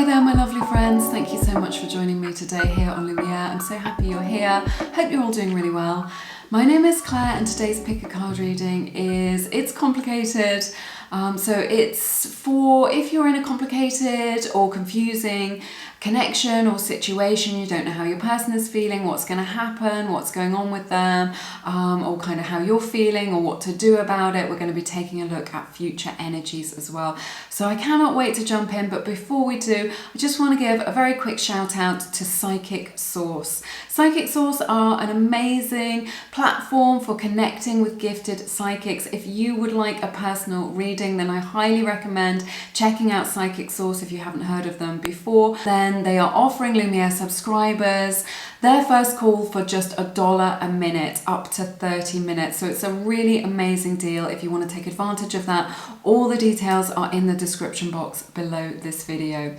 there, my lovely friends. Thank you so much for joining me today here on Lumiere. I'm so happy you're here. Hope you're all doing really well. My name is Claire and today's pick a card reading it's complicated. So it's for if you're in a complicated or confusing connection or situation, you don't know how your person is feeling, what's going to happen, what's going on with them, or kind of how you're feeling or what to do about it. We're going to be taking a look at future energies as well. So I cannot wait to jump in, but before we do, I just want to give a very quick shout out to Psychic Source. Psychic Source are an amazing platform for connecting with gifted psychics. If you would like a personal reading, then I highly recommend checking out Psychic Source if you haven't heard of them before. Then they are offering Lumiere subscribers their first call for just $1 a minute, up to 30 minutes. So it's a really amazing deal if you want to take advantage of that. All the details are in the description box below this video.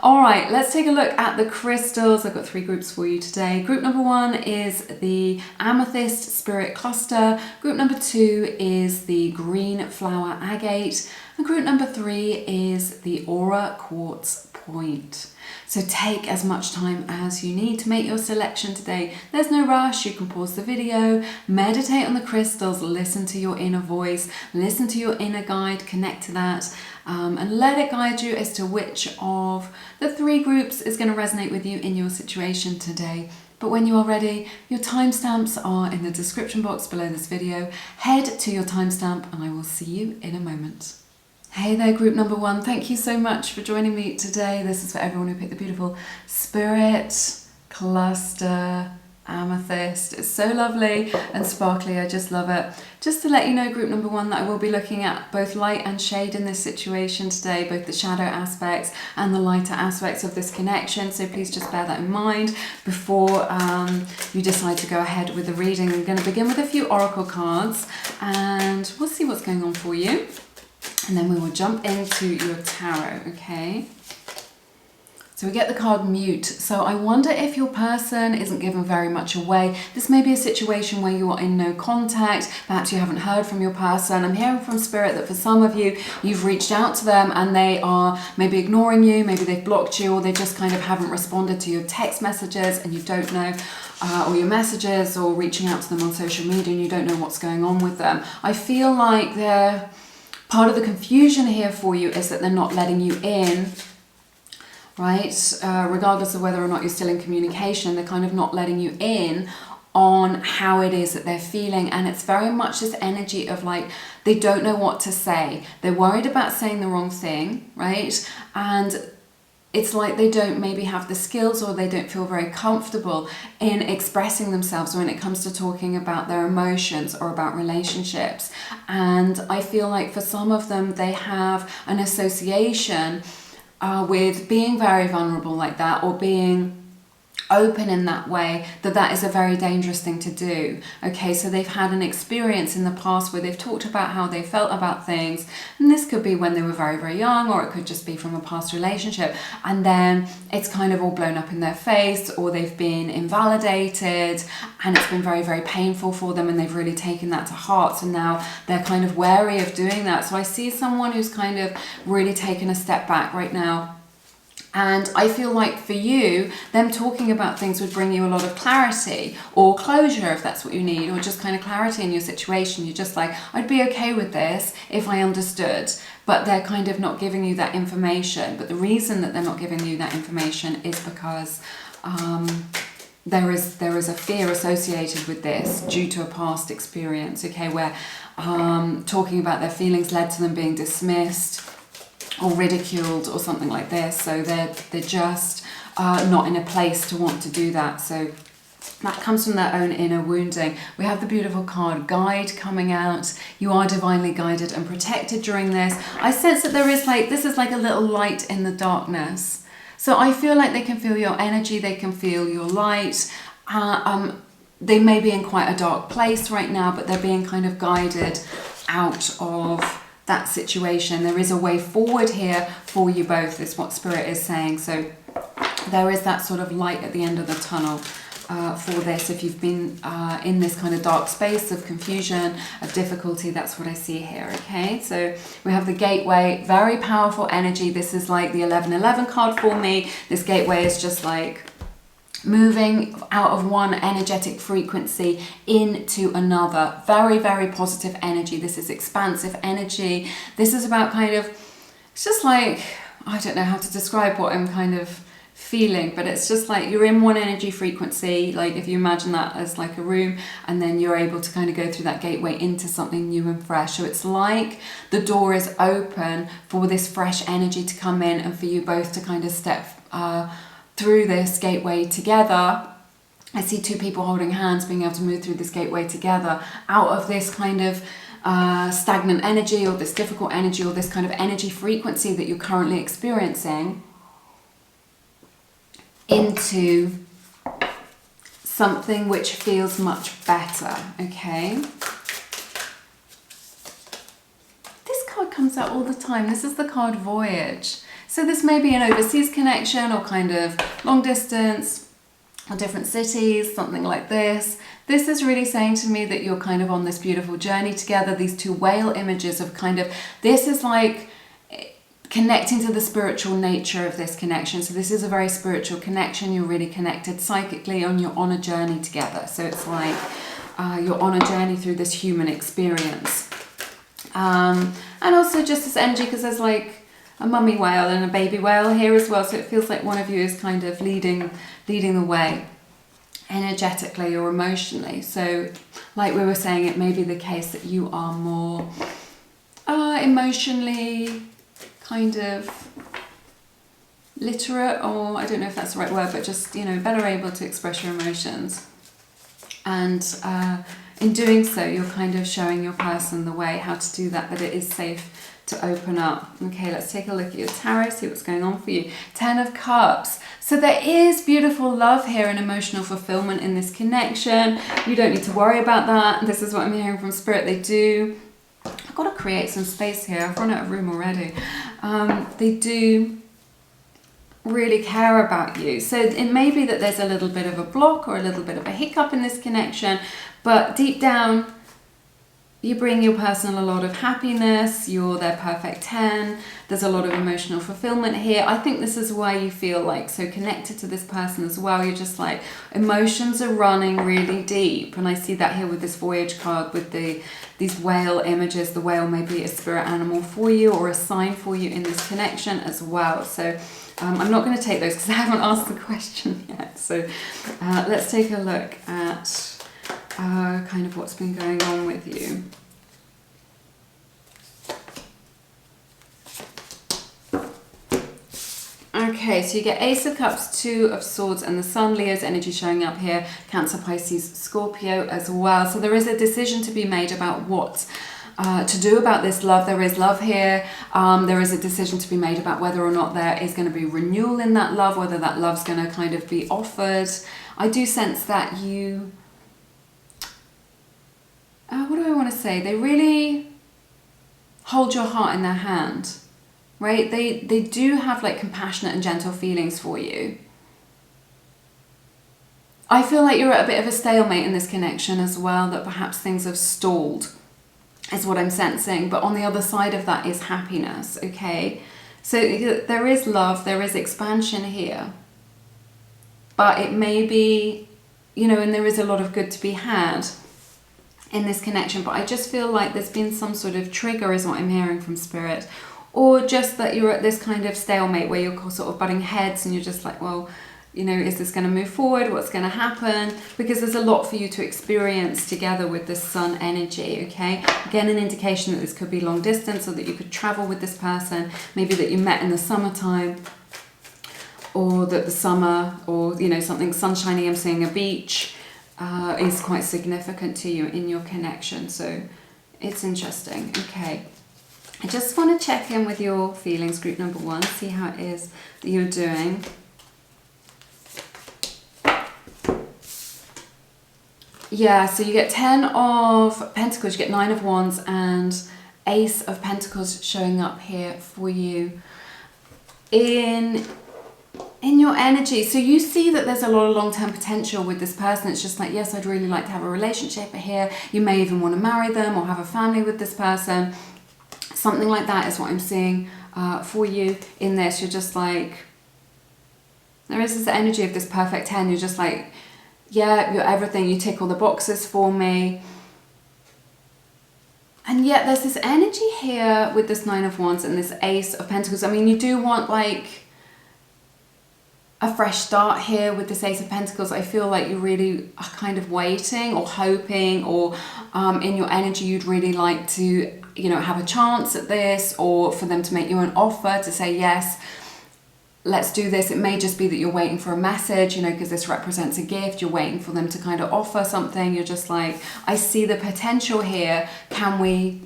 All right, let's take a look at the crystals. I've got 3 groups for you today. Group number 1 is the Amethyst Spirit Cluster. Group number 2 is the Green Flower Agate. And group number 3 is the Aura Quartz Point. So take as much time as you need to make your selection today. There's no rush. You can pause the video, meditate on the crystals, listen to your inner voice, listen to your inner guide, connect to that, and let it guide you as to which of the 3 groups is going to resonate with you in your situation today. But when you are ready, your timestamps are in the description box below this video. Head to your timestamp and I will see you in a moment. Hey there, group number 1. Thank you so much for joining me today. This is for everyone who picked the beautiful Spirit Cluster Amethyst. It's so lovely and sparkly. I just love it. Just to let you know, group number 1, that I will be looking at both light and shade in this situation today, both the shadow aspects and the lighter aspects of this connection. So please just bear that in mind before you decide to go ahead with the reading. I'm going to begin with a few oracle cards and we'll see what's going on for you. And then we will jump into your tarot, okay? So we get the card Mute. So I wonder if your person isn't giving very much away. This may be a situation where you are in no contact. Perhaps you haven't heard from your person. I'm hearing from Spirit that for some of you, you've reached out to them and they are maybe ignoring you, maybe they've blocked you, or they just kind of haven't responded to your text messages and you don't know, or your messages, or reaching out to them on social media and you don't know what's going on with them. I feel like they're part of the confusion here for you is that they're not letting you in, right? Regardless of whether or not you're still in communication, they're kind of not letting you in on how it is that they're feeling. And it's very much this energy of like, they don't know what to say. They're worried about saying the wrong thing, right? And it's like they don't maybe have the skills or they don't feel very comfortable in expressing themselves when it comes to talking about their emotions or about relationships. And I feel like for some of them, they have an association with being very vulnerable like that or being open in that way, that is a very dangerous thing to do. Okay, so they've had an experience in the past where they've talked about how they felt about things, and this could be when they were very, very young, or it could just be from a past relationship, and then it's kind of all blown up in their face, or they've been invalidated and it's been very, very painful for them and they've really taken that to heart, so now they're kind of wary of doing that. So I see someone who's kind of really taken a step back right now. And I feel like for you, them talking about things would bring you a lot of clarity or closure if that's what you need, or just kind of clarity in your situation. You're just like, I'd be okay with this if I understood, but they're kind of not giving you that information. But the reason that they're not giving you that information is because there is a fear associated with this due to a past experience, okay, where talking about their feelings led to them being dismissed or ridiculed or something like this. So they're just not in a place to want to do that. So that comes from their own inner wounding. We have the beautiful card Guide coming out. You are divinely guided and protected during this. I sense that there is like, this is like a little light in the darkness. So I feel like they can feel your energy, they can feel your light. They may be in quite a dark place right now, but they're being kind of guided out of that situation. There is a way forward here for you both, is what Spirit is saying. So there is that sort of light at the end of the tunnel. for this. If you've been in this kind of dark space of confusion, of difficulty, that's what I see here, okay? So we have the gateway, very powerful energy. This is like the 1111 card for me. This gateway is just like moving out of one energetic frequency into another. Very, very positive energy. This is expansive energy. This is about kind of, it's just like, I don't know how to describe what I'm kind of feeling, but it's just like you're in one energy frequency. Like if you imagine that as like a room, and then you're able to kind of go through that gateway into something new and fresh. So it's like the door is open for this fresh energy to come in and for you both to kind of step through this gateway together. I see two people holding hands, being able to move through this gateway together, out of this kind of stagnant energy, or this difficult energy, or this kind of energy frequency that you're currently experiencing, into something which feels much better, okay? This card comes out all the time. This is the card Voyage. So this may be an overseas connection, or kind of long distance, or different cities, something like this. This is really saying to me that you're kind of on this beautiful journey together. These two whale images of kind of, this is like connecting to the spiritual nature of this connection. So this is a very spiritual connection. You're really connected psychically, and you're on a journey together. So it's like you're on a journey through this human experience. And also just this energy, because there's like a mummy whale and a baby whale here as well. So it feels like one of you is kind of leading the way energetically or emotionally. So like we were saying, it may be the case that you are more emotionally kind of literate, or I don't know if that's the right word, but just, you know, better able to express your emotions. And in doing so, you're kind of showing your person the way how to do that it is safe to open up. Okay, let's take a look at your tarot, see what's going on for you. 10 of Cups. So there is beautiful love here and emotional fulfillment in this connection. You don't need to worry about that. This is what I'm hearing from Spirit. They do. I've got to create some space here. I've run out of room already. They do really care about you. So it may be that there's a little bit of a block or a little bit of a hiccup in this connection, but deep down, you bring your person a lot of happiness. You're their perfect 10. There's a lot of emotional fulfillment here. I think this is why you feel like so connected to this person as well. You're just like, emotions are running really deep. And I see that here with this Voyage card with these whale images. The whale may be a spirit animal for you, or a sign for you in this connection as well. So I'm not going to take those because I haven't asked the question yet. So let's take a look at kind of what's been going on with you. Okay, so you get Ace of Cups, 2 of Swords, and the Sun. Leo's energy showing up here. Cancer, Pisces, Scorpio as well. So there is a decision to be made about what to do about this love. There is love here. There is a decision to be made about whether or not there is going to be renewal in that love, whether that love's going to kind of be offered. I do sense that you... what do I want to say? They really hold your heart in their hand, right? They do have like compassionate and gentle feelings for you. I feel like you're at a bit of a stalemate in this connection as well, that perhaps things have stalled, is what I'm sensing. But on the other side of that is happiness, okay? So there is love, there is expansion here. But it may be, you know, and there is a lot of good to be had in this connection, but I just feel like there's been some sort of trigger is what I'm hearing from Spirit, or just that you're at this kind of stalemate where you're sort of butting heads and you're just like, well, you know, is this going to move forward? What's going to happen? Because there's a lot for you to experience together with this Sun energy, okay? Again, an indication that this could be long distance, or that you could travel with this person, maybe that you met in the summertime, or that the summer, or, you know, something sunshiny, I'm seeing a beach, is quite significant to you in your connection. So it's interesting. Okay, I just want to check in with your feelings, group number 1, see how it is that you're doing. Yeah, so you get 10 of Pentacles, you get 9 of Wands, and Ace of Pentacles showing up here for you. In in your energy. So you see that there's a lot of long-term potential with this person. It's just like, yes, I'd really like to have a relationship here. You may even want to marry them or have a family with this person. Something like that is what I'm seeing for you in this. You're just like, there is this energy of this perfect 10. You're just like, yeah, you're everything. You tick all the boxes for me. And yet there's this energy here with this 9 of Wands and this Ace of Pentacles. I mean, you do want like a fresh start here with this Ace of Pentacles. I feel like you really are kind of waiting or hoping, or in your energy you'd really like to, you know, have a chance at this, or for them to make you an offer to say, yes, let's do this. It may just be that you're waiting for a message, you know, because this represents a gift. You're waiting for them to kind of offer something. You're just like, I see the potential here. Can we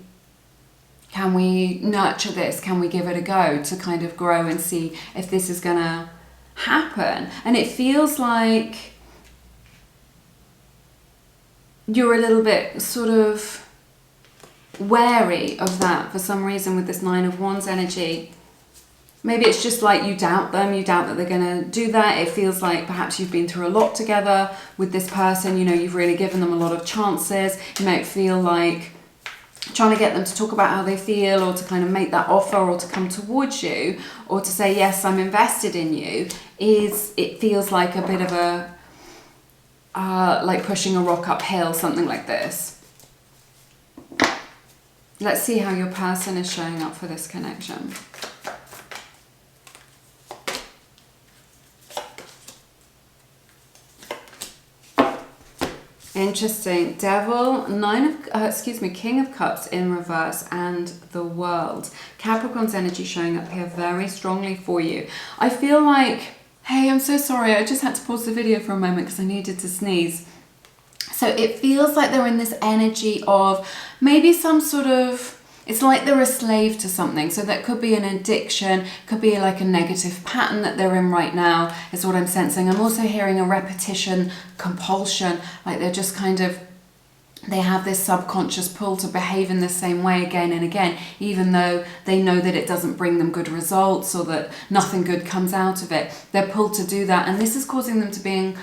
nurture this? Can we give it a go to kind of grow and see if this is gonna happen? And it feels like you're a little bit sort of wary of that for some reason with this 9 of Wands energy. Maybe it's just like you doubt them, you doubt that they're going to do that. It feels like perhaps you've been through a lot together with this person, you know, you've really given them a lot of chances. You might feel like trying to get them to talk about how they feel, or to kind of make that offer, or to come towards you, or to say, yes, I'm invested in you, it feels like a bit of a, like pushing a rock uphill, something like this. Let's see how your person is showing up for this connection. Interesting. Devil, King of Cups in reverse, and the World. Capricorn's energy showing up here very strongly for you. I feel like, hey, I'm so sorry, I just had to pause the video for a moment because I needed to sneeze. So it feels like they're in this energy of maybe some sort of, it's like they're a slave to something. So that could be an addiction, could be like a negative pattern that they're in right now, is what I'm sensing. I'm also hearing a repetition, compulsion, like they're just kind of, they have this subconscious pull to behave in the same way again and again, even though they know that it doesn't bring them good results, or that nothing good comes out of it. They're pulled to do that, and this is causing them to be in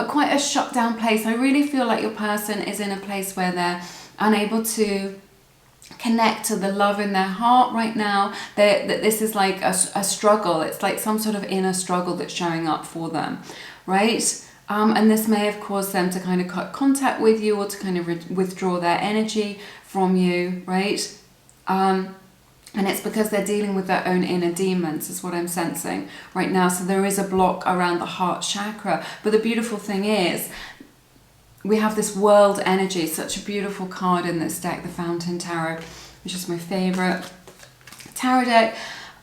quite a shut down place. I really feel like your person is in a place where they're unable to connect to the love in their heart right now. That this is like a struggle. It's like some sort of inner struggle that's showing up for them, right? And this may have caused them to kind of cut contact with you, or to kind of withdraw their energy from you, right? And it's because they're dealing with their own inner demons, is what I'm sensing right now. So there is a block around the heart chakra. But the beautiful thing is, we have this World energy, such a beautiful card in this deck, the Fountain Tarot, which is my favorite tarot deck.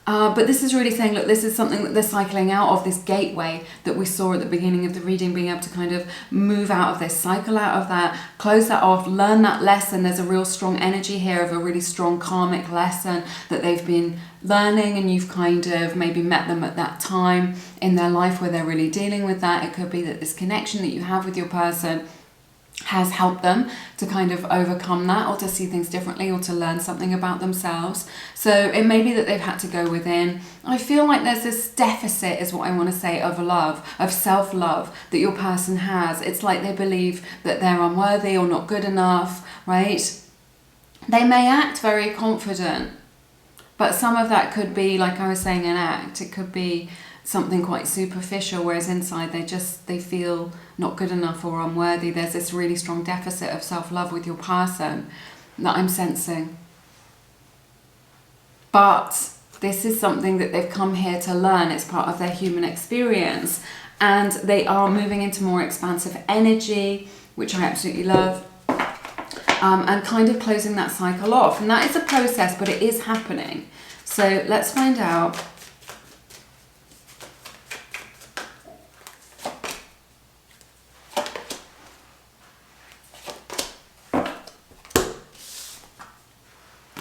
But this is really saying, look, this is something that they're cycling out of, this gateway that we saw at the beginning of the reading, being able to kind of move out of this, cycle out of that, close that off, learn that lesson. There's a real strong energy here of a really strong karmic lesson that they've been learning, and you've kind of maybe met them at that time in their life where they're really dealing with that. It could be that this connection that you have with your person has helped them to kind of overcome that, or to see things differently, or to learn something about themselves. So it may be that they've had to go within. I feel like there's this deficit, is what I want to say, of love, of self-love that your person has. It's like they believe that they're unworthy or not good enough, right? They may act very confident, but some of that could be, like I was saying, an act. It could be something quite superficial, whereas inside they feel not good enough or unworthy. There's this really strong deficit of self-love with your person that I'm sensing. But this is something that they've come here to learn. It's part of their human experience, and they are moving into more expansive energy, which I absolutely love, and kind of closing that cycle off. And that is a process, but it is happening. So let's find out.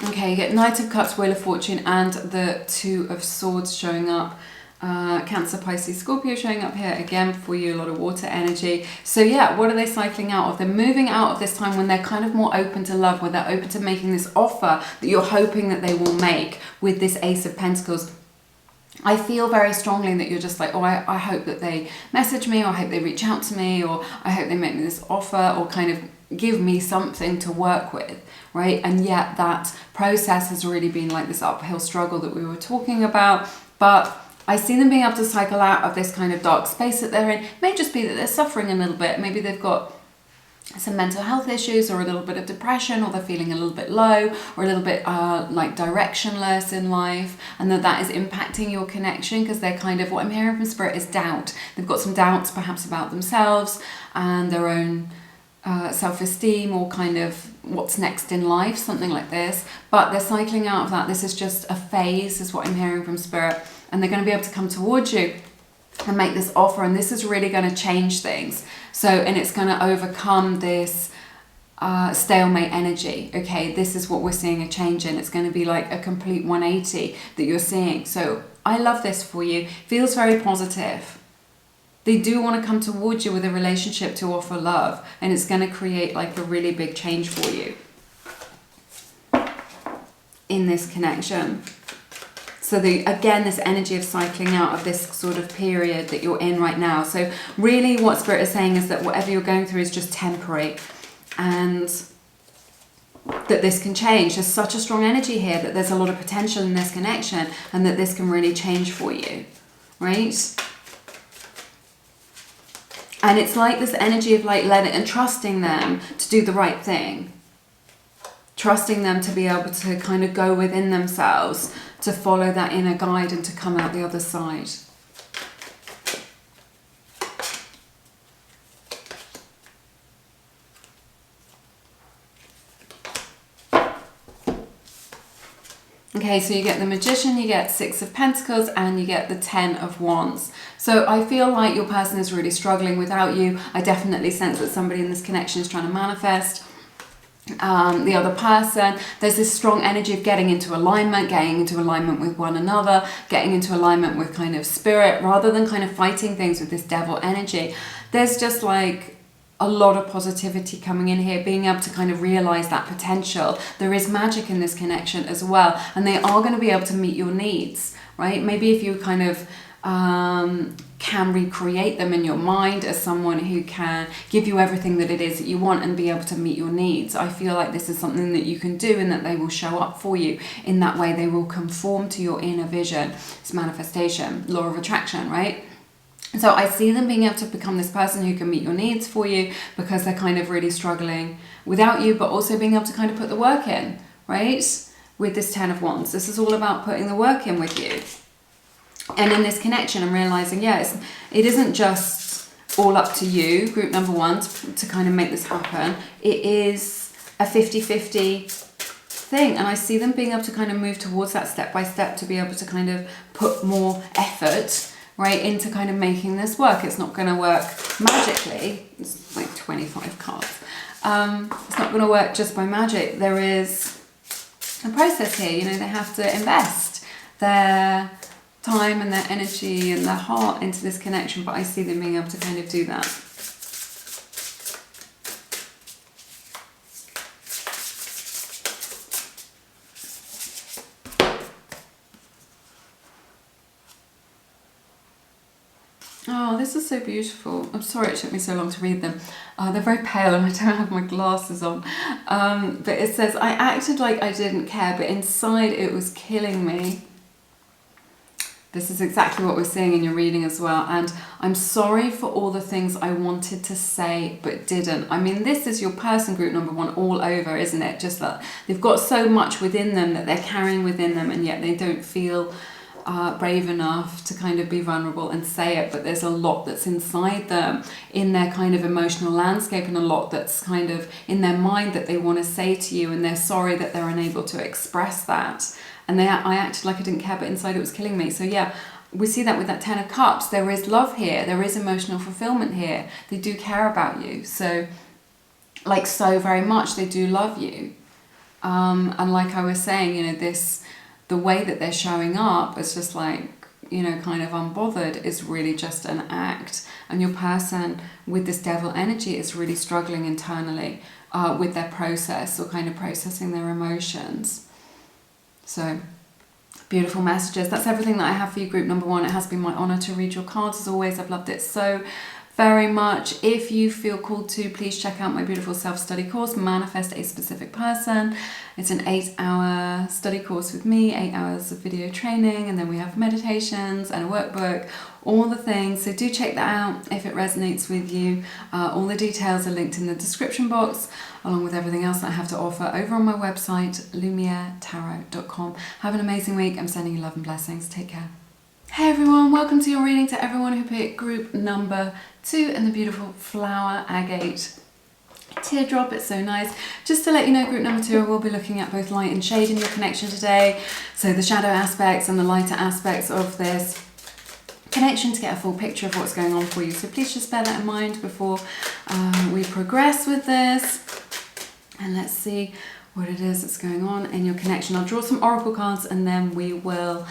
Okay, you get Knight of Cups, Wheel of Fortune, and the Two of Swords showing up. Cancer, Pisces, Scorpio showing up here again for you, a lot of water energy. So yeah, what are they cycling out of? They're moving out of this time when they're kind of more open to love, where they're open to making this offer that you're hoping that they will make with this Ace of Pentacles. I feel very strongly that you're just like, oh, I hope that they message me, or I hope they reach out to me, or I hope they make me this offer, or kind of give me something to work with, right? And yet that process has really been like this uphill struggle that we were talking about. But I see them being able to cycle out of this kind of dark space that they're in. It may just be that they're suffering a little bit. Maybe they've got some mental health issues, or a little bit of depression, or they're feeling a little bit low, or a little bit like directionless in life, and that is impacting your connection, because they're kind of, what I'm hearing from Spirit is doubt. They've got some doubts perhaps about themselves and their own self-esteem, or kind of what's next in life, something like this. But they're cycling out of that. This is just a phase, is what I'm hearing from Spirit, and they're going to be able to come towards you and make this offer, and this is really going to change things. So, and it's going to overcome this stalemate energy. Okay, this is what we're seeing a change in. It's going to be like a complete 180 that you're seeing. So I love this for you. Feels very positive. They do want to come towards you with a relationship to offer love, and it's going to create like a really big change for you in this connection. So again, this energy of cycling out of this sort of period that you're in right now. So really what Spirit is saying is that whatever you're going through is just temporary, and that this can change. There's such a strong energy here that there's a lot of potential in this connection, and that this can really change for you, right? And it's like this energy of like letting and trusting them to do the right thing. Trusting them to be able to kind of go within themselves, to follow that inner guide, and to come out the other side. Okay, so you get the Magician, you get Six of Pentacles, and you get the Ten of Wands. So I feel like your person is really struggling without you. I definitely sense that somebody in this connection is trying to manifest the other person. There's this strong energy of getting into alignment with one another, getting into alignment with kind of Spirit, rather than kind of fighting things with this devil energy. There's just like a lot of positivity coming in here, being able to kind of realize that potential. There is magic in this connection as well, and they are going to be able to meet your needs, right? Maybe if you kind of can recreate them in your mind as someone who can give you everything that it is that you want and be able to meet your needs. I feel like this is something that you can do, and that they will show up for you in that way. They will conform to your inner vision. It's manifestation, law of attraction, right? So I see them being able to become this person who can meet your needs for you, because they're kind of really struggling without you, but also being able to kind of put the work in, right? With this Ten of Wands, this is all about putting the work in with you. And in this connection, I'm realizing, yeah, it isn't just all up to you, group number one, to kind of make this happen. It is a 50-50 thing. And I see them being able to kind of move towards that step by step, to be able to kind of put more effort, right, into kind of making this work. It's not going to work magically. It's like 25 cards. It's not going to work just by magic. There is a process here. You know, they have to invest their time and their energy and their heart into this connection, but I see them being able to kind of do that. Oh, this is so beautiful. I'm sorry it took me so long to read them. They're very pale and I don't have my glasses on. But it says, I acted like I didn't care, but inside it was killing me. This is exactly what we're seeing in your reading as well. And I'm sorry for all the things I wanted to say but didn't. I mean, this is your person, group number one, all over, isn't it? Just that they've got so much within them that they're carrying within them, and yet they don't feel brave enough to kind of be vulnerable and say it. But there's a lot that's inside them, in their kind of emotional landscape, and a lot that's kind of in their mind that they want to say to you, and they're sorry that they're unable to express that. And I acted like I didn't care, but inside it was killing me. So yeah, we see that with that Ten of Cups. There is love here. There is emotional fulfillment here. They do care about you. So, like, so very much, they do love you. And like I was saying, you know, the way that they're showing up is just like, you know, kind of unbothered, is really just an act. And your person with this devil energy is really struggling internally with their process, or kind of processing their emotions. So Beautiful messages. That's everything that I have for you, group number 1. It has been my honor to read your cards as always. I've loved it so very much. If you feel called to, please check out my beautiful self-study course, Manifest a Specific Person. It's an 8-hour study course with me, 8 hours of video training, and then we have meditations and a workbook, all the things. So do check that out if it resonates with you. All the details are linked in the description box, along with everything else that I have to offer over on my website, lumieretarot.com. Have an amazing week. I'm sending you love and blessings. Take care. Hey everyone, welcome to your reading. To everyone who picked group number 2 and the beautiful flower agate teardrop, it's so nice. Just to let you know, group number 2, I will be looking at both light and shade in your connection today. So the shadow aspects and the lighter aspects of this connection, to get a full picture of what's going on for you. So please just bear that in mind before we progress with this. And let's see what it is that's going on in your connection. I'll draw some oracle cards and then we will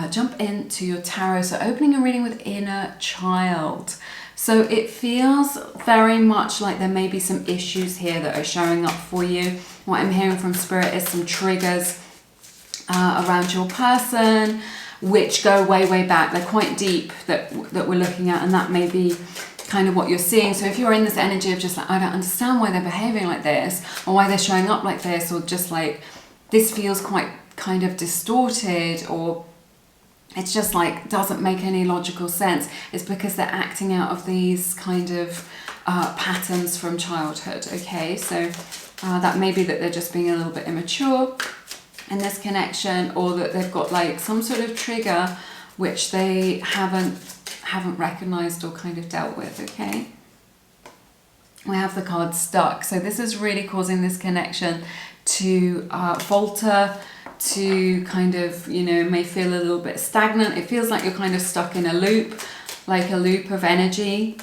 jump into your tarot. So opening a reading with inner child. So it feels very much like there may be some issues here that are showing up for you. What I'm hearing from Spirit is some triggers around your person, which go way, way back. They're quite deep that we're looking at, and that may be kind of what you're seeing. So if you're in this energy of just like, I don't understand why they're behaving like this, or why they're showing up like this, or just like, this feels quite kind of distorted, or it's just like doesn't make any logical sense, it's because they're acting out of these kind of patterns from childhood. Okay, so that may be that they're just being a little bit immature in this connection, or that they've got like some sort of trigger which they haven't recognized or kind of dealt with. Okay, we have the card stuck. So this is really causing this connection to falter, to kind of, you know, may feel a little bit stagnant. It feels like you're kind of stuck in a loop, like a loop of energy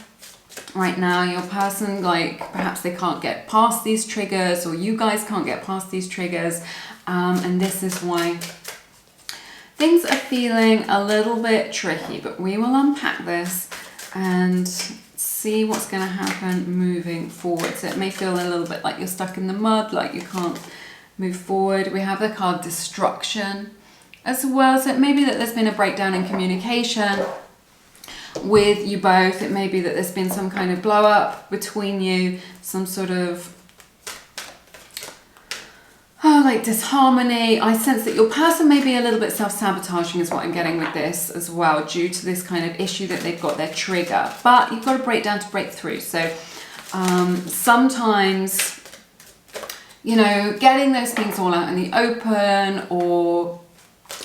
right now. Your person, like, perhaps they can't get past these triggers, or you guys can't get past these triggers, and this is why things are feeling a little bit tricky. But we will unpack this and see what's going to happen moving forward. So it may feel a little bit like you're stuck in the mud, like you can't move forward. We have the card destruction as well. So it may be that there's been a breakdown in communication with you both. It may be that there's been some kind of blow up between you, some sort of like disharmony. I sense that your person may be a little bit self-sabotaging is what I'm getting with this as well, due to this kind of issue that they've got, their trigger. But you've got to break down to break through. So sometimes, you know, getting those things all out in the open or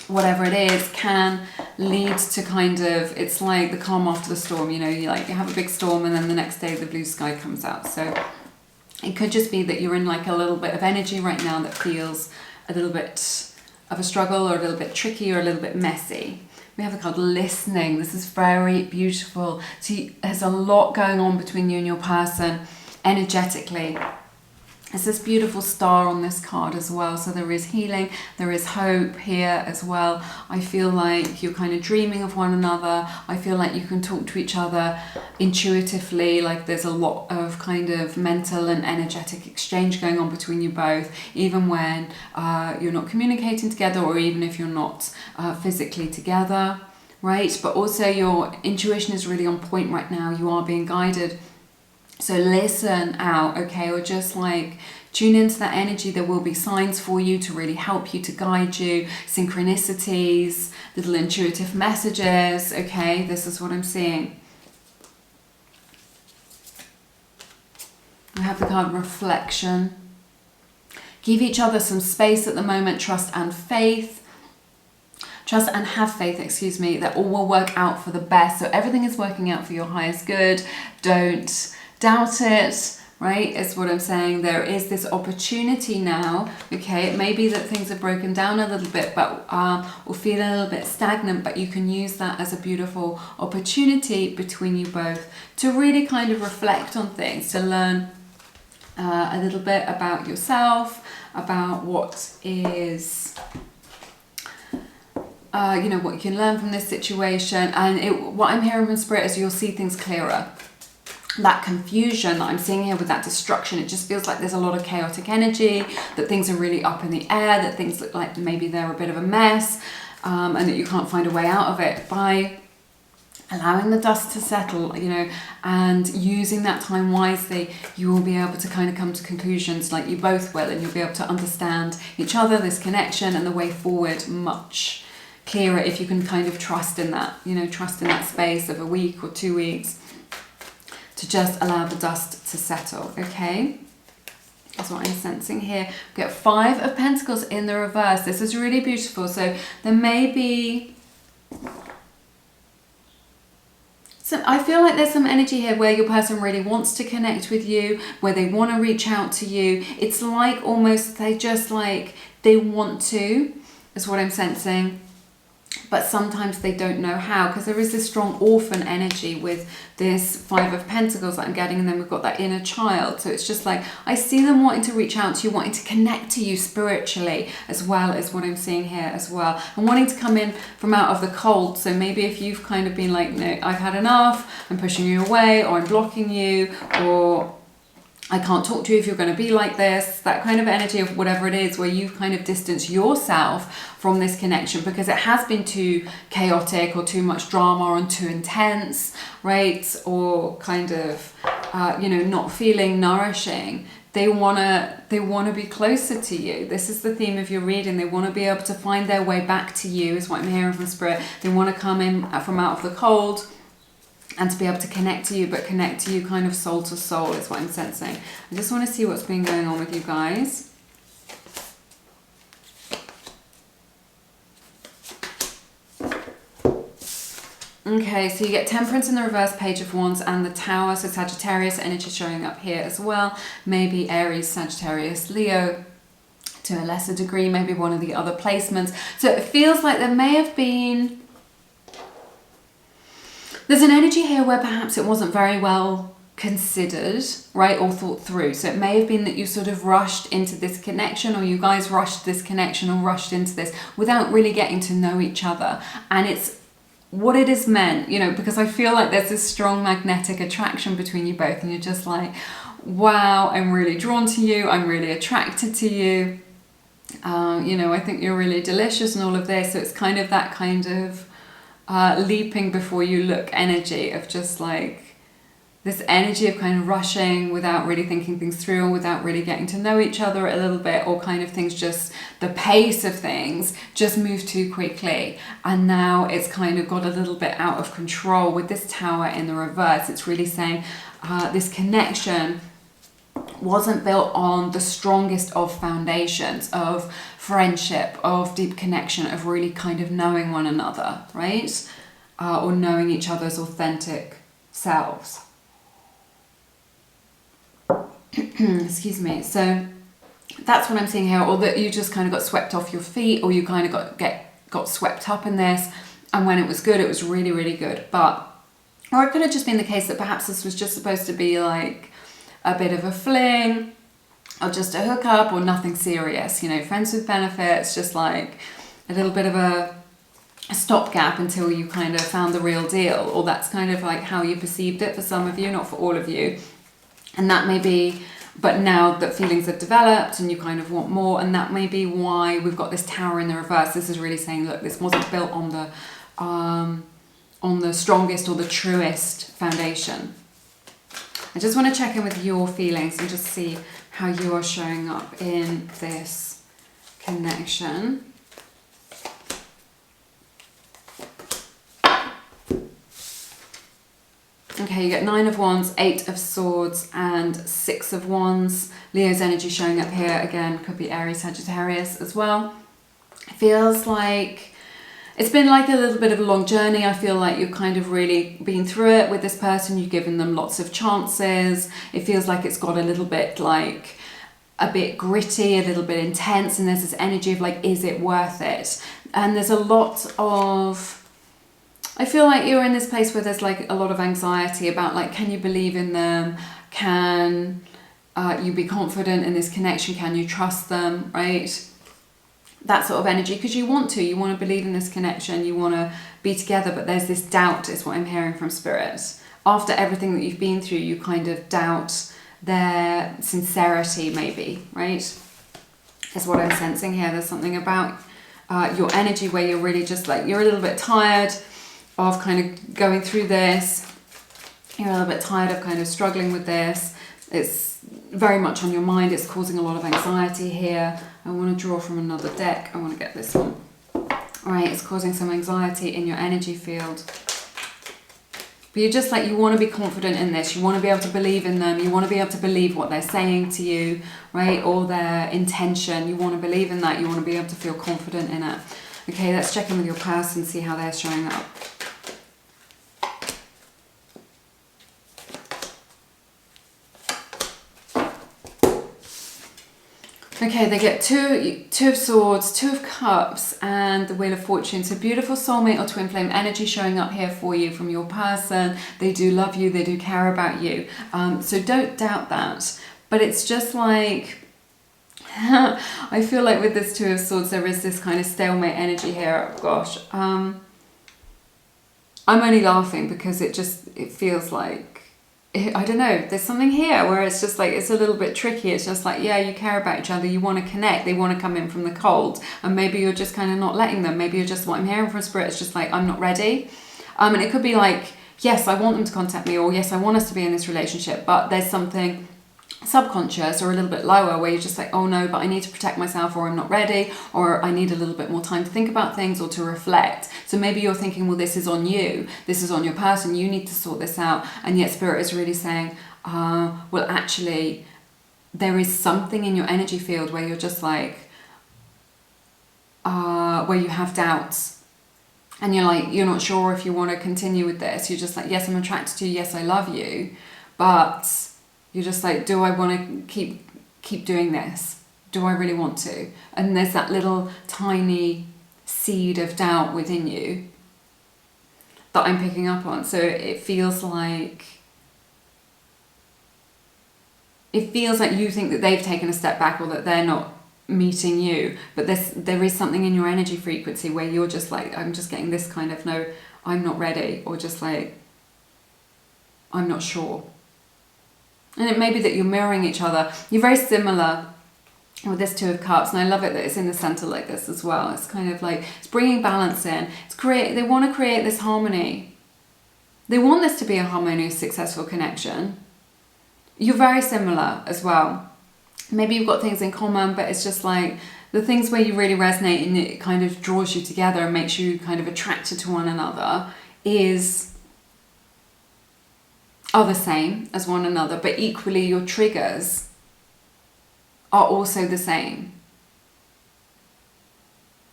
whatever it is can lead to kind of, it's like the calm after the storm. You know, you have a big storm and then the next day the blue sky comes out. So it could just be that you're in like a little bit of energy right now that feels a little bit of a struggle, or a little bit tricky, or a little bit messy. We have a card listening. This is very beautiful. See, there's a lot going on between you and your person energetically. There's this beautiful star on this card as well. So there is healing, there is hope here as well. I feel like you're kind of dreaming of one another. I feel like you can talk to each other intuitively. Like there's a lot of kind of mental and energetic exchange going on between you both, even when you're not communicating together, or even if you're not physically together, right? But also your intuition is really on point right now. You are being guided. So listen out, okay, or just like tune into that energy. There will be signs for you to really help you, to guide you, synchronicities, little intuitive messages, okay? This is what I'm seeing. I have the card reflection. Give each other some space at the moment, trust and faith. Trust and have faith, excuse me, that all will work out for the best. So everything is working out for your highest good. Don't doubt it, right? Is what I'm saying. There is this opportunity now, okay? It may be that things are broken down a little bit, but will feel a little bit stagnant, but you can use that as a beautiful opportunity between you both to really kind of reflect on things, to learn a little bit about yourself, about what is, you know, what you can learn from this situation. And what I'm hearing from Spirit is you'll see things clearer. That confusion that I'm seeing here with that destruction, it just feels like there's a lot of chaotic energy, that things are really up in the air, that things look like maybe they're a bit of a mess. and that you can't find a way out of it. By allowing the dust to settle, you know, and using that time wisely, you will be able to kind of come to conclusions, like you both will, and you'll be able to understand each other, this connection, and the way forward much clearer if you can kind of trust in that, you know, trust in that space of a week or 2 weeks to just allow the dust to settle, okay? That's what I'm sensing here. We get 5 of Pentacles in the reverse. This is really beautiful. So there may be... So I feel like there's some energy here where your person really wants to connect with you, where they want to reach out to you. It's like almost they just like, they want to, is what I'm sensing. But sometimes they don't know how, because there is this strong orphan energy with this 5 of Pentacles that I'm getting, and then we've got that inner child. So it's just like, I see them wanting to reach out to you, wanting to connect to you spiritually, as well as what I'm seeing here as well, and wanting to come in from out of the cold. So maybe if you've kind of been like, no, I've had enough, I'm pushing you away, or I'm blocking you, or I can't talk to you if you're going to be like this, that kind of energy of whatever it is, where you kind of distance yourself from this connection because it has been too chaotic or too much drama or too intense, right? Or kind of, you know, not feeling nourishing. They wanna be closer to you. This is the theme of your reading. They want to be able to find their way back to you, is what I'm hearing from Spirit. They want to come in from out of the cold and to be able to connect to you, but connect to you kind of soul to soul, is what I'm sensing. I just want to see what's been going on with you guys. Okay, so you get Temperance in the reverse, Page of Wands, and the Tower. So Sagittarius energy showing up here as well. Maybe Aries, Sagittarius, Leo to a lesser degree, maybe one of the other placements. So it feels like there may have been... There's an energy here where perhaps it wasn't very well considered, right, or thought through. So it may have been that you sort of rushed into this connection, or you guys rushed this connection or rushed into this without really getting to know each other. And it's what it is meant, you know, because I feel like there's this strong magnetic attraction between you both, and you're just like, wow, I'm really drawn to you, I'm really attracted to you, you know, I think you're really delicious and all of this. So it's kind of that kind of leaping before you look energy of just like this energy of kind of rushing without really thinking things through, or without really getting to know each other a little bit, or kind of things, just the pace of things just moved too quickly, and now it's kind of got a little bit out of control. With this Tower in the reverse, it's really saying this connection wasn't built on the strongest of foundations of friendship, of deep connection, of really kind of knowing one another, right? Or knowing each other's authentic selves. Excuse me. So that's what I'm seeing here, or that you just kind of got swept off your feet, or you kind of got swept up in this, and when it was good, it was really, really good. But, or it could have just been the case that perhaps this was just supposed to be like a bit of a fling, or just a hookup, or nothing serious, you know, friends with benefits, just like a little bit of a stopgap until you kind of found the real deal. Or that's kind of like how you perceived it for some of you, not for all of you. And that may be, but now that feelings have developed and you kind of want more, and that may be why we've got this Tower in the reverse. This is really saying, look, this wasn't built on the strongest or the truest foundation. I just want to check in with your feelings and just see how you are showing up in this connection. Okay, you get 9 of Wands, 8 of Swords, and 6 of Wands. Leo's energy showing up here. Again, could be Aries, Sagittarius as well. It feels like it's been like a little bit of a long journey. I feel like you've kind of really been through it with this person. You've given them lots of chances. It feels like it's got a little bit like a bit gritty, a little bit intense, and there's this energy of like, is it worth it? And there's a lot of, I feel like you're in this place where there's like a lot of anxiety about like, can you believe in them? Can you be confident in this connection? Can you trust them, right? That sort of energy, because you want to believe in this connection, you want to be together, but there's this doubt, is what I'm hearing from Spirit. After everything that you've been through, you kind of doubt their sincerity maybe, right? Is what I'm sensing here. There's something about your energy, where you're really just like, you're a little bit tired of kind of going through this. You're a little bit tired of kind of struggling with this. It's very much on your mind. It's causing a lot of anxiety here. I want to draw from another deck. I want to get this one. All right, it's causing some anxiety in your energy field. But you're just like, you want to be confident in this. You want to be able to believe in them. You want to be able to believe what they're saying to you, right? Or their intention. You want to believe in that. You want to be able to feel confident in it. Okay, let's check in with your person, see how they're showing up. Okay, they get two of Swords, Two of Cups, and the Wheel of Fortune. So beautiful soulmate or twin flame energy showing up here for you from your person. They do love you. They do care about you. So don't doubt that. But it's just like, I feel like with this Two of Swords, there is this kind of stalemate energy here. Oh, gosh. I'm only laughing because it feels like, I don't know, there's something here where it's just like, it's a little bit tricky. It's just like, yeah, you care about each other, you want to connect, they want to come in from the cold, and maybe you're just kind of not letting them. Maybe you're just, what I'm hearing from Spirit, it's just like, I'm not ready. And it could be like, yes, I want them to contact me, or yes, I want us to be in this relationship, but there's something subconscious or a little bit lower where you're just like, oh no, but I need to protect myself, or I'm not ready, or I need a little bit more time to think about things or to reflect. So maybe you're thinking, well, this is on you, this is on your person, you need to sort this out. And yet Spirit is really saying, well, actually, there is something in your energy field where you're just like, where you have doubts. And you're like, you're not sure if you want to continue with this. You're just like, yes, I'm attracted to you, yes, I love you, but you're just like, do I want to keep doing this? Do I really want to? And there's that little tiny seed of doubt within you that I'm picking up on. So it feels like you think that they've taken a step back, or that they're not meeting you. But there is something in your energy frequency where you're just like, I'm just getting this kind of, no, I'm not ready, or just like, I'm not sure. And it may be that you're mirroring each other. You're very similar with this Two of Cups, and I love it that it's in the center like this as well. It's kind of like, it's bringing balance in. They want to create this harmony. They want this to be a harmonious, successful connection. You're very similar as well. Maybe you've got things in common, but it's just like the things where you really resonate and it kind of draws you together and makes you kind of attracted to one another are the same as one another, but equally your triggers are also the same,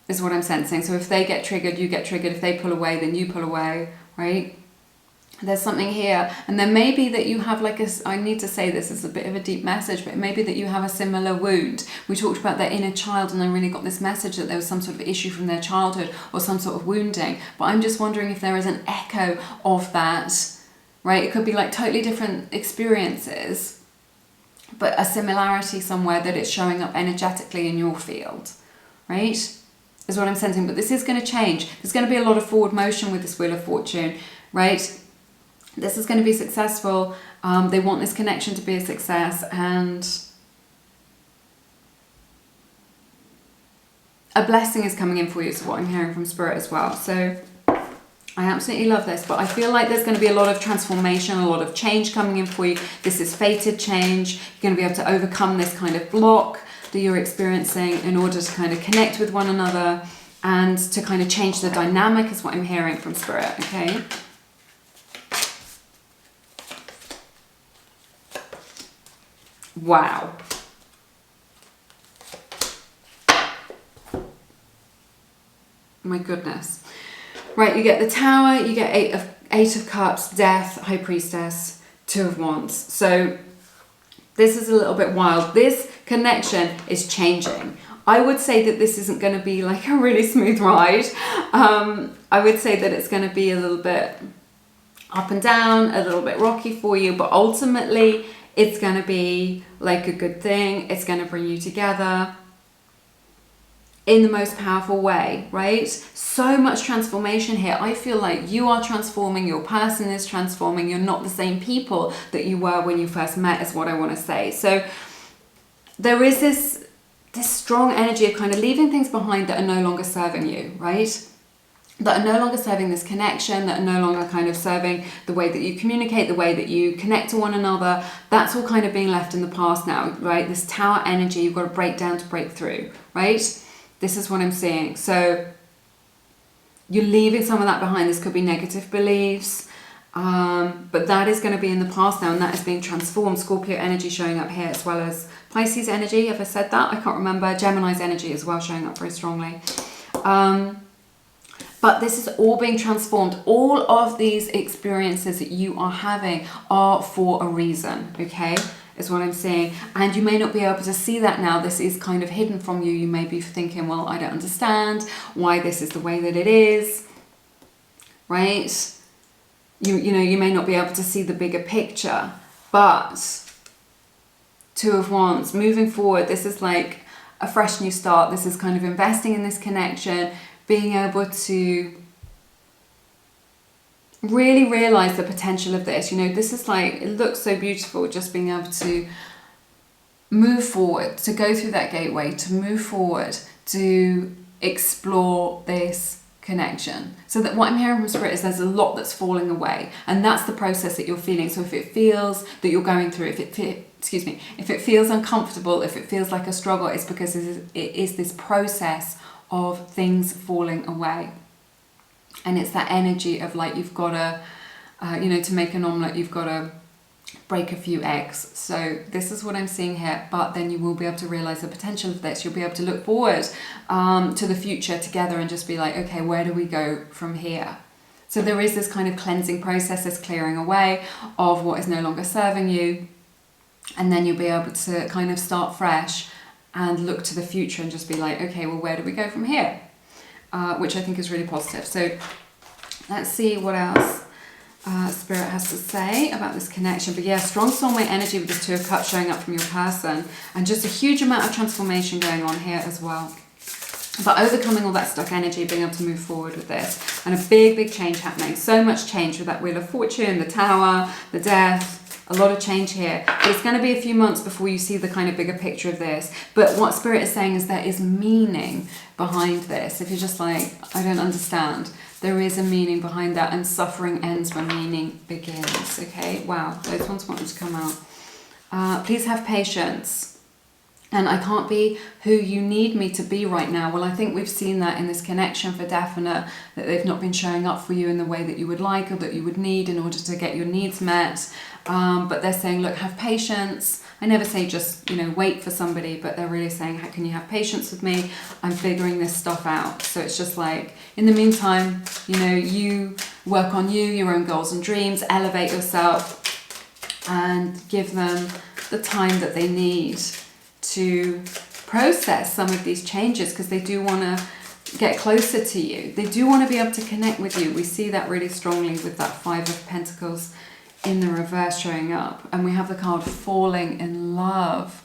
is what I'm sensing. So if they get triggered, you get triggered. If they pull away, then you pull away, right? There's something here. And then maybe that you have like I need to say this is a bit of a deep message, but maybe that you have a similar wound. We talked about their inner child, and I really got this message that there was some sort of issue from their childhood or some sort of wounding. But I'm just wondering if there is an echo of that, right? It could be like totally different experiences, but a similarity somewhere that it's showing up energetically in your field, right? Is what I'm sensing. But this is going to change. There's going to be a lot of forward motion with this Wheel of Fortune, right? This is going to be successful. They want this connection to be a success, and a blessing is coming in for you, is what I'm hearing from Spirit as well. So I absolutely love this, but I feel like there's going to be a lot of transformation, a lot of change coming in for you. This is fated change. You're going to be able to overcome this kind of block that you're experiencing in order to kind of connect with one another and to kind of change the dynamic, is what I'm hearing from Spirit, okay? Wow. My goodness. Right, you get the Tower, you get Eight of Cups, Death, High Priestess, Two of Wands. So this is a little bit wild. This connection is changing. I would say that this isn't going to be like a really smooth ride. I would say that it's going to be a little bit up and down, a little bit rocky for you, but ultimately it's going to be like a good thing. It's going to bring you together in the most powerful way, right? So much transformation here. I feel like you are transforming, your person is transforming, you're not the same people that you were when you first met, is what I want to say. So there is this this strong energy of kind of leaving things behind that are no longer serving you, right? That are no longer serving this connection, that are no longer kind of serving the way that you communicate, the way that you connect to one another. That's all kind of being left in the past now, right? This tower energy, you've got to break down to break through, right? This is what I'm seeing. So you're leaving some of that behind. This could be negative beliefs, but that is going to be in the past now, and that is being transformed. Scorpio energy showing up here, as well as Pisces energy. Have I said that? I can't remember. Gemini's energy as well showing up very strongly. But this is all being transformed. All of these experiences that you are having are for a reason, okay? Is what I'm saying. And you may not be able to see that now. This is kind of hidden from you. You may be thinking, well, I don't understand why this is the way that it is, right? You know, you may not be able to see the bigger picture, but Two of Wands, moving forward, this is like a fresh new start. This is kind of investing in this connection, being able to really realize the potential of this. You know, this is like, it looks so beautiful, just being able to move forward, to go through that gateway, to move forward, to explore this connection. So that what I'm hearing from Spirit is there's a lot that's falling away, and that's the process that you're feeling. So if it feels that you're going through, if it feels uncomfortable, if it feels like a struggle, it's because it is this process of things falling away. And it's that energy of like, you've got to, you know, to make an omelette, you've got to break a few eggs. So this is what I'm seeing here, but then you will be able to realize the potential of this. You'll be able to look forward to the future together and just be like, okay, where do we go from here? So there is this kind of cleansing process, this clearing away of what is no longer serving you. And then you'll be able to kind of start fresh and look to the future and just be like, okay, well, where do we go from here? Which I think is really positive. So let's see what else Spirit has to say about this connection. But yeah, strong soulmate energy with this Two of Cups showing up from your person, and just a huge amount of transformation going on here as well. But overcoming all that stuck energy, being able to move forward with this, and a big, big change happening. So much change with that Wheel of Fortune, the Tower, the Death. A lot of change here. But it's going to be a few months before you see the kind of bigger picture of this. But what Spirit is saying is there is meaning behind this. If you're just like, I don't understand, there is a meaning behind that, and suffering ends when meaning begins. Okay, wow, those ones wanted to come out. Please have patience. And I can't be who you need me to be right now. Well, I think we've seen that in this connection for definite, that they've not been showing up for you in the way that you would like or that you would need in order to get your needs met. But they're saying, look, have patience. I never say just, you know, wait for somebody, but they're really saying, how can you have patience with me? I'm figuring this stuff out. So it's just like, in the meantime, you know, you work on you, your own goals and dreams, elevate yourself, and give them the time that they need to process some of these changes, because they do want to get closer to you. They do want to be able to connect with you. We see that really strongly with that Five of Pentacles in the reverse showing up. And we have the card falling in love.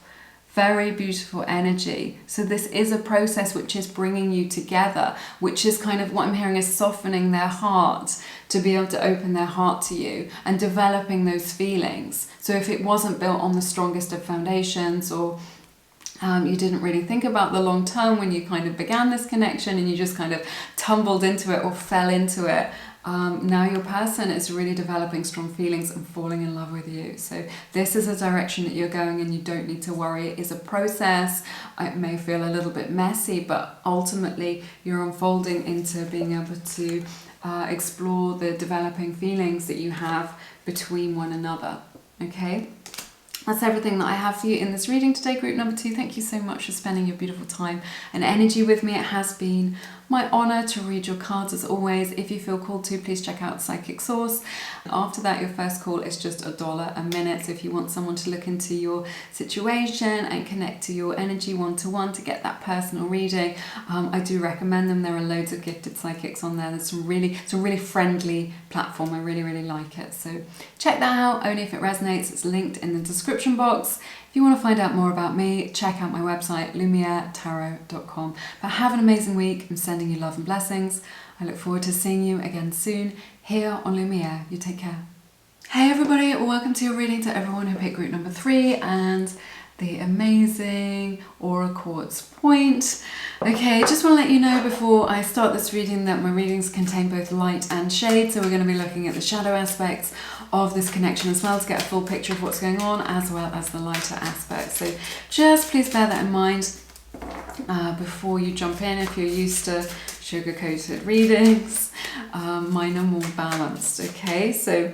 Very beautiful energy. So this is a process which is bringing you together, which is kind of what I'm hearing is softening their heart to be able to open their heart to you and developing those feelings. So if it wasn't built on the strongest of foundations, or you didn't really think about the long term when you kind of began this connection and you just kind of tumbled into it or fell into it, now your person is really developing strong feelings and falling in love with you. So this is a direction that you're going, and you don't need to worry. It is a process. It may feel a little bit messy, but ultimately you're unfolding into being able to explore the developing feelings that you have between one another. Okay? That's everything that I have for you in this reading today, group number 2. Thank you so much for spending your beautiful time and energy with me. It has been my honour to read your cards as always. If you feel called to, please check out Psychic Source. After that, your first call is just $1 a minute. So if you want someone to look into your situation and connect to your energy one-to-one to get that personal reading, I do recommend them. There are loads of gifted psychics on there. It's a really friendly platform. I really, really like it. So check that out, only if it resonates. It's linked in the description box. If you want to find out more about me, check out my website, lumieretarot.com. But have an amazing week. I'm sending you love and blessings. I look forward to seeing you again soon here on Lumiere. You take care. Hey everybody, welcome to your reading to everyone who picked group number 3. And the amazing Aura Quartz point. Okay, just want to let you know before I start this reading that my readings contain both light and shade, so we're going to be looking at the shadow aspects of this connection as well to get a full picture of what's going on, as well as the lighter aspects. So just please bear that in mind before you jump in. If you're used to sugar-coated readings, mine are more balanced. Okay, so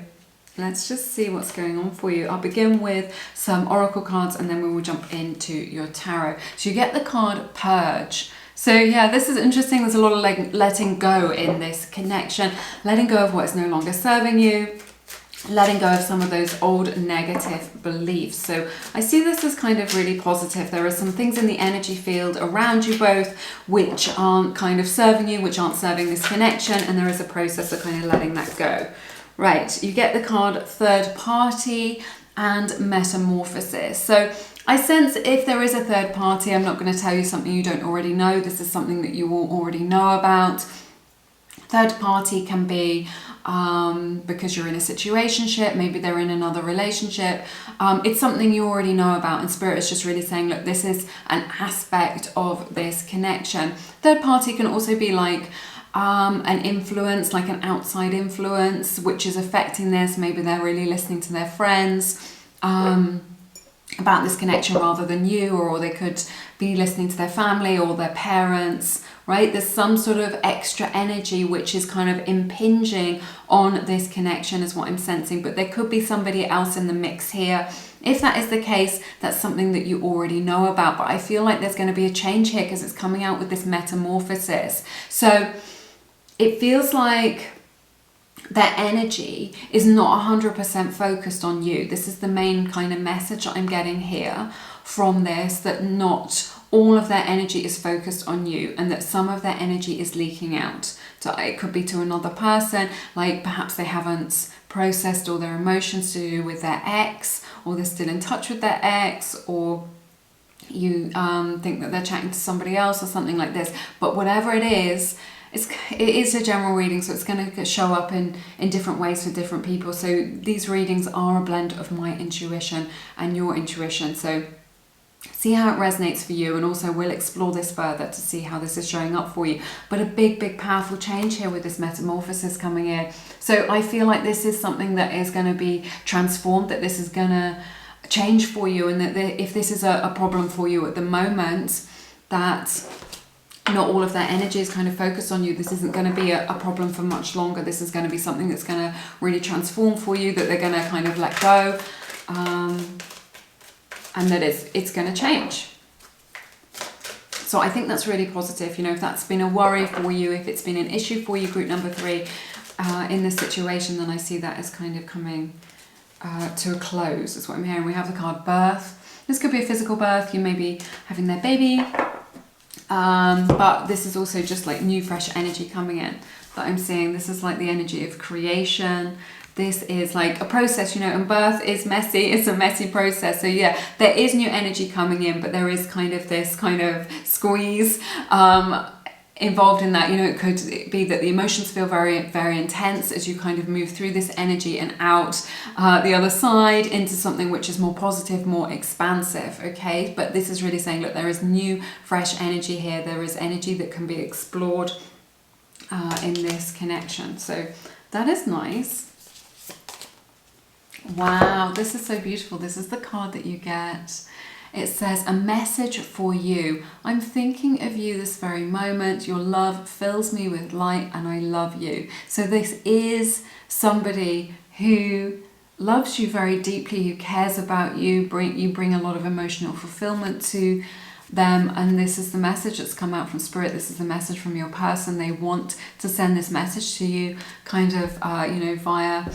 let's just see what's going on for you. I'll begin with some oracle cards and then we will jump into your tarot. So you get the card Purge. So yeah, this is interesting. There's a lot of letting go in this connection, letting go of what is no longer serving you, letting go of some of those old negative beliefs. So I see this as kind of really positive. There are some things in the energy field around you both which aren't kind of serving you, which aren't serving this connection, and there is a process of kind of letting that go. Right, you get the card Third Party and Metamorphosis. So I sense if there is a third party, I'm not going to tell you something you don't already know. This is something that you all already know about. Third party can be because you're in a situationship, maybe they're in another relationship. It's something you already know about, and Spirit is just really saying, look, this is an aspect of this connection. Third party can also be like an influence, like an outside influence, which is affecting this. Maybe they're really listening to their friends about this connection rather than you, or they could be listening to their family or their parents, right? There's some sort of extra energy which is kind of impinging on this connection is what I'm sensing, but there could be somebody else in the mix here. If that is the case, that's something that you already know about, but I feel like there's going to be a change here because it's coming out with this metamorphosis. So it feels like their energy is not 100% focused on you. This is the main kind of message I'm getting here from this, that not all of their energy is focused on you and that some of their energy is leaking out. So it could be to another person, like perhaps they haven't processed all their emotions to do with their ex, or they're still in touch with their ex, or you think that they're chatting to somebody else or something like this. But whatever it is a general reading, so it's going to show up in different ways for different people. So these readings are a blend of my intuition and your intuition. So see how it resonates for you, and also we'll explore this further to see how this is showing up for you. But a big powerful change here with this metamorphosis coming in. So I feel like this is something that is going to be transformed, that this is going to change for you, and that if this is a problem for you at the moment, that not all of that energy is kind of focused on you. This isn't going to be a problem for much longer. This is going to be something that's going to really transform for you, that they're going to kind of let go, and that it's going to change. So I think that's really positive. You know, if that's been a worry for you, if it's been an issue for you, group number 3, in this situation, then I see that as kind of coming to a close, is what I'm hearing. We have the card Birth. This could be a physical birth. You may be having their baby. But this is also just like new fresh energy coming in that I'm seeing. This is like the energy of creation. This is like a process, you know, and birth is messy. It's a messy process. So yeah, there is new energy coming in, but there is kind of this kind of squeeze involved in that. You know, it could be that the emotions feel very intense as you kind of move through this energy and out the other side into something which is more positive, more expansive. Okay, but this is really saying, look, there is new fresh energy here. There is energy that can be explored in this connection. So that is nice. Wow, this is so beautiful. This is the card that you get. It says, a message for you. I'm thinking of you this very moment. Your love fills me with light and I love you. So this is somebody who loves you very deeply, who cares about you. You bring a lot of emotional fulfillment to them, and this is the message that's come out from Spirit. This is the message from your person. They want to send this message to you kind of, you know, via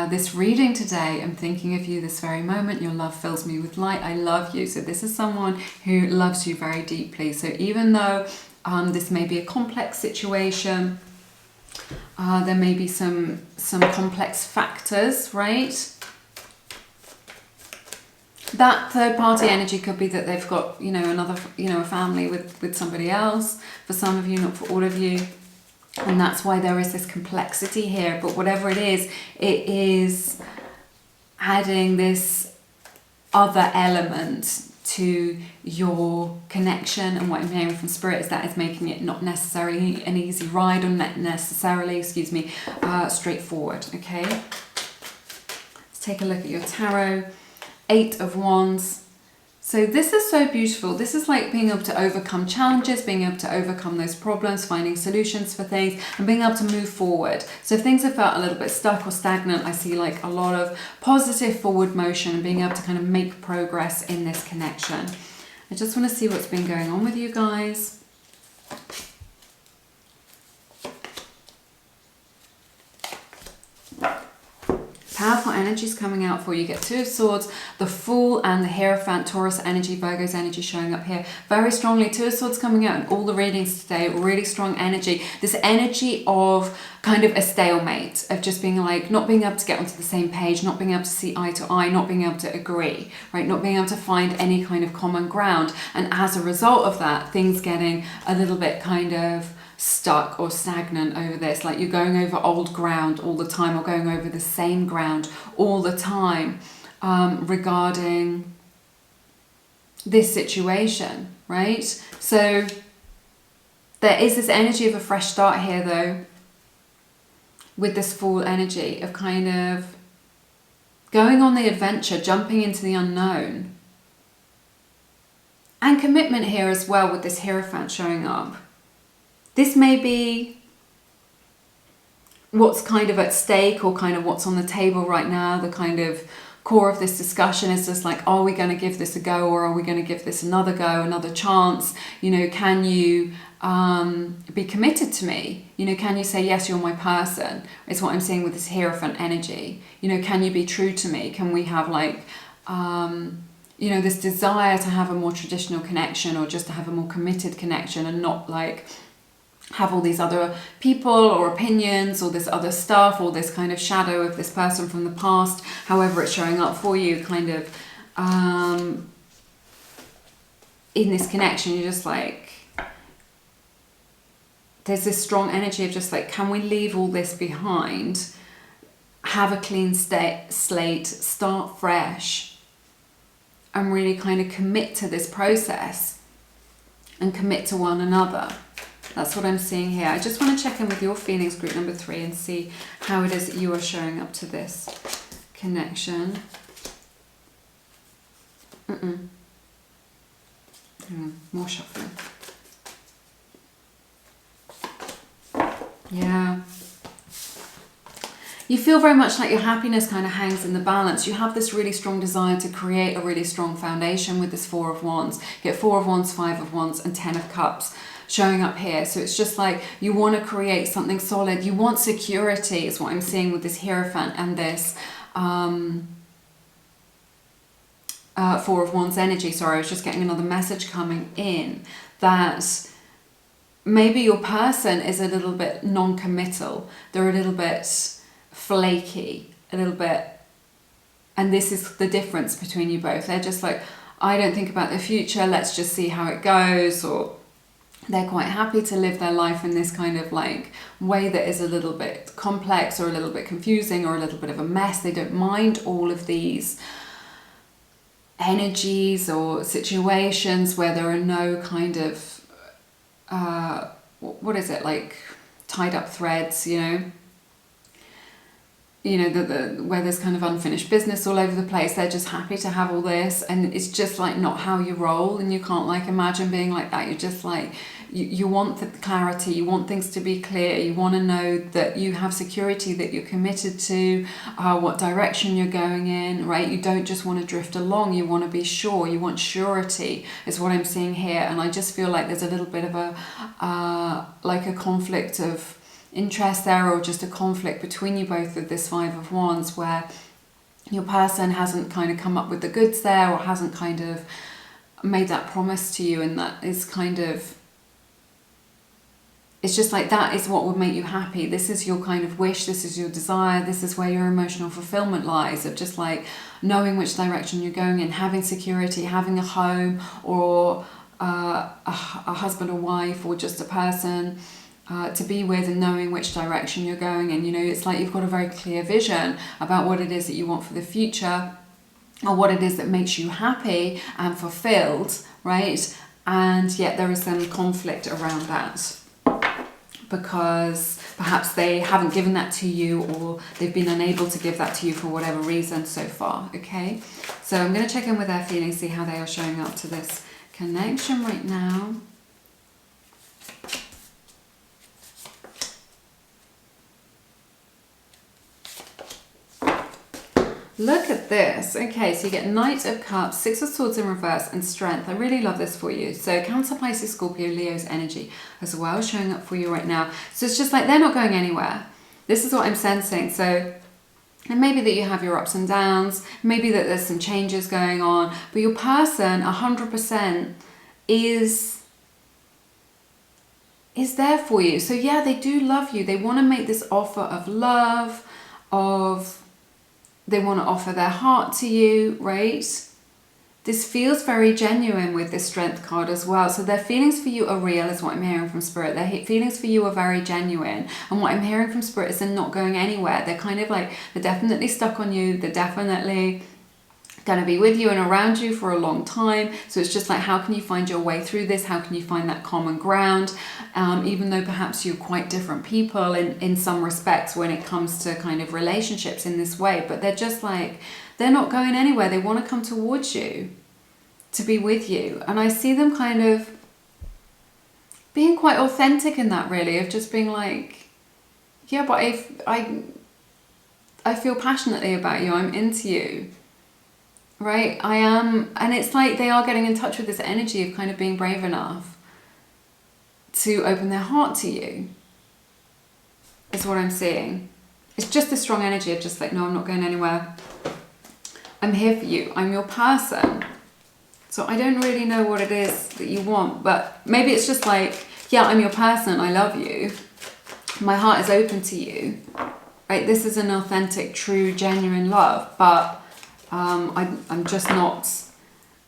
this reading today. I'm thinking of you this very moment. Your love fills me with light. I love you. So this is someone who loves you very deeply. So even though this may be a complex situation, there may be some complex factors, right? That third party energy could be that they've got, you know, another, you know, a family with somebody else. For some of you, not for all of you. And that's why there is this complexity here. But whatever it is adding this other element to your connection. And what I'm hearing from Spirit is that it's making it not necessarily an easy ride, or not necessarily, straightforward. Okay, let's take a look at your tarot. 8 of Wands. So this is so beautiful. This is like being able to overcome challenges, being able to overcome those problems, finding solutions for things, and being able to move forward. So if things have felt a little bit stuck or stagnant, I see like a lot of positive forward motion and being able to kind of make progress in this connection. I just want to see what's been going on with you guys. Powerful energies coming out for you. Get 2 of Swords, the Fool, and the Hierophant. Taurus energy, Virgo's energy showing up here very strongly. 2 of Swords coming out in all the readings today. Really strong energy. This energy of kind of a stalemate, of just being like not being able to get onto the same page, not being able to see eye to eye, not being able to agree, right? Not being able to find any kind of common ground. And as a result of that, things getting a little bit kind of stuck or stagnant over this, like you're going over old ground all the time, or going over the same ground all the time, regarding this situation, right? So there is this energy of a fresh start here though, with this Fool energy of kind of going on the adventure, jumping into the unknown, and commitment here as well with this Hierophant showing up. This may be what's kind of at stake, or kind of what's on the table right now. The kind of core of this discussion is just like, are we going to give this a go, or are we going to give this another go, another chance? You know, can you be committed to me? You know, can you say, yes, you're my person? It's what I'm seeing with this Hierophant energy. You know, can you be true to me? Can we have like, you know, this desire to have a more traditional connection, or just to have a more committed connection, and not like have all these other people or opinions, or this other stuff, or this kind of shadow of this person from the past, however it's showing up for you, kind of in this connection. You're just like, there's this strong energy of just like, can we leave all this behind, have a clean slate, start fresh, and really kind of commit to this process and commit to one another. That's what I'm seeing here. I just want to check in with your feelings, group number 3, and see how it is that you are showing up to this connection. More shuffling. Yeah. You feel very much like your happiness kind of hangs in the balance. You have this really strong desire to create a really strong foundation with this 4 of Wands. Get 4 of Wands, 5 of Wands, and 10 of Cups showing up here. So it's just like you want to create something solid. You want security is what I'm seeing with this Hierophant and this 4 of Wands energy. Sorry, I was just getting another message coming in that maybe your person is a little bit non-committal. They're a little bit flaky, a little bit, and this is the difference between you both. They're just like, I don't think about the future, let's just see how it goes, or they're quite happy to live their life in this kind of like way that is a little bit complex, or a little bit confusing, or a little bit of a mess. They don't mind all of these energies or situations where there are no kind of what is it, like tied up threads, you know, where there's kind of unfinished business all over the place. They're just happy to have all this, and it's just like not how you roll, and you can't like imagine being like that. You're just like, you want the clarity, you want things to be clear, you want to know that you have security, that you're committed to what direction you're going in, right? You don't just want to drift along, you want to be sure, you want surety is what I'm seeing here. And I just feel like there's a little bit of a like a conflict of interest there, or just a conflict between you both with this 5 of Wands, where your person hasn't kind of come up with the goods there, or hasn't kind of made that promise to you, and that is kind of, it's just like, that is what would make you happy. This is your kind of wish, this is your desire, this is where your emotional fulfillment lies, of just like knowing which direction you're going in, having security, having a home, or a husband or wife, or just a person to be with, and knowing which direction you're going in. You know, it's like you've got a very clear vision about what it is that you want for the future, or what it is that makes you happy and fulfilled, right? And yet there is some conflict around that because perhaps they haven't given that to you, or they've been unable to give that to you for whatever reason so far, okay? So I'm going to check in with their feelings, see how they are showing up to this connection right now. Look at this. Okay, so you get Knight of Cups, Six of Swords in reverse, and Strength. I really love this for you. So Cancer, Pisces, Scorpio, Leo's energy as well showing up for you right now. So it's just like they're not going anywhere. This is what I'm sensing. So it may be that you have your ups and downs, maybe that there's some changes going on, but your person 100% is there for you. So yeah, they do love you. They want to make this offer of love, they want to offer their heart to you, right? This feels very genuine with this Strength card as well. So their feelings for you are real is what I'm hearing from Spirit. Their feelings for you are very genuine. And what I'm hearing from Spirit is they're not going anywhere. They're kind of like, they're definitely stuck on you. They're definitely going to be with you and around you for a long time. So it's just like, how can you find your way through this? How can you find that common ground? Even though perhaps you're quite different people in some respects when it comes to kind of relationships in this way, but they're just like, they're not going anywhere. They want to come towards you to be with you. And I see them kind of being quite authentic in that, really, of just being like, yeah, but I feel passionately about you. I'm into you. Right, I am, and it's like they are getting in touch with this energy of kind of being brave enough to open their heart to you, is what I'm seeing. It's just this strong energy of just like, no, I'm not going anywhere. I'm here for you. I'm your person. So I don't really know what it is that you want, but maybe it's just like, yeah, I'm your person. I love you. My heart is open to you. Right, this is an authentic, true, genuine love, but I'm just not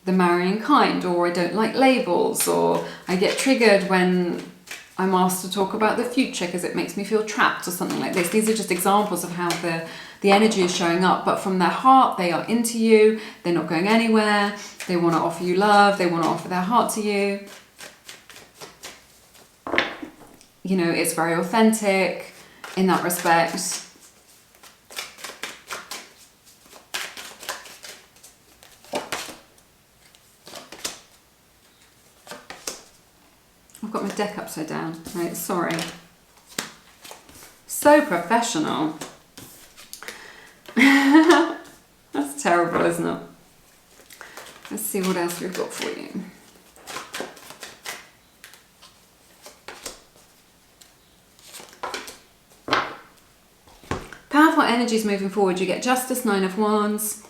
the marrying kind, or I don't like labels, or I get triggered when I'm asked to talk about the future because it makes me feel trapped or something like this. These are just examples of how the energy is showing up, but from their heart, they are into you. They're not going anywhere. They want to offer you love. They want to offer their heart to you. You know, it's very authentic in that respect. I've got my deck upside down, right, sorry. So professional. That's terrible, isn't it? Let's see what else we've got for you. Powerful energies moving forward. You get Justice, Nine of Wands,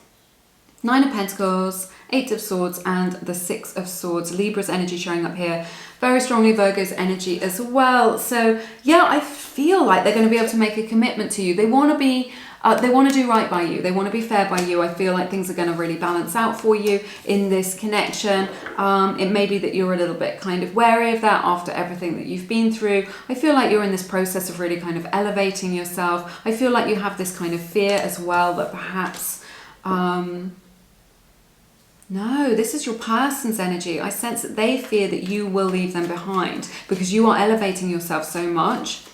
Nine of Pentacles, Eight of Swords, and the Six of Swords. Libra's energy showing up here. Very strongly Virgo's energy as well. So yeah, I feel like they're going to be able to make a commitment to you. They want to be, they want to do right by you. They want to be fair by you. I feel like things are going to really balance out for you in this connection. It may be that you're a little bit kind of wary of that after everything that you've been through. I feel like you're in this process of really kind of elevating yourself. I feel like you have this kind of fear as well that perhaps, no, this is your person's energy. I sense that they fear that you will leave them behind because you are elevating yourself so much.